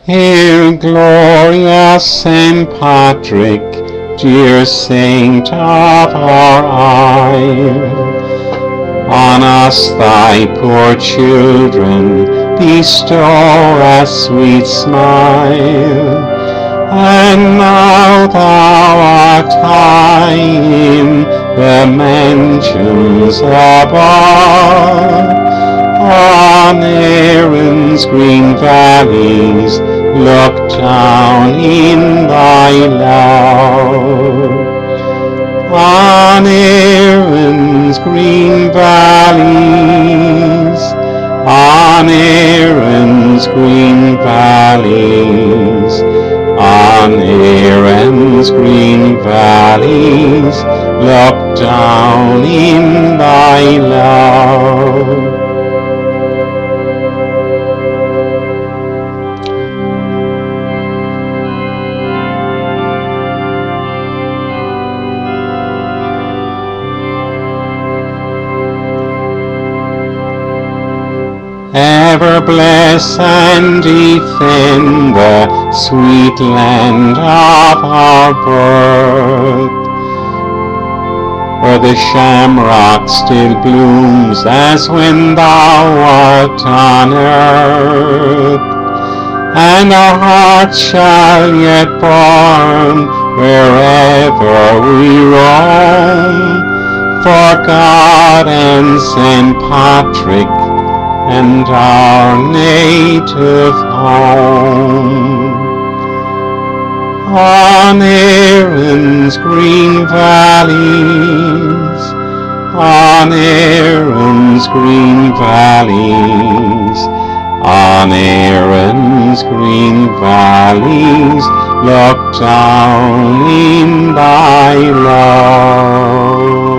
Hail, glorious St. Patrick, dear saint of our isle. On us thy poor children bestow a sweet smile, and now thou art high in the mansions above. On Erin's green valleys look down in thy love. On Erin's green valleys, on Erin's green valleys, on Erin's green valleys, look down in thy love. Ever bless and defend the sweet land of our birth, where the shamrock still blooms as when thou art on earth, and our hearts shall yet burn wherever we roam, for God and St. Patrick and our native home. On Erin's green valleys, on Erin's green valleys, on Erin's green valleys, look down in thy love.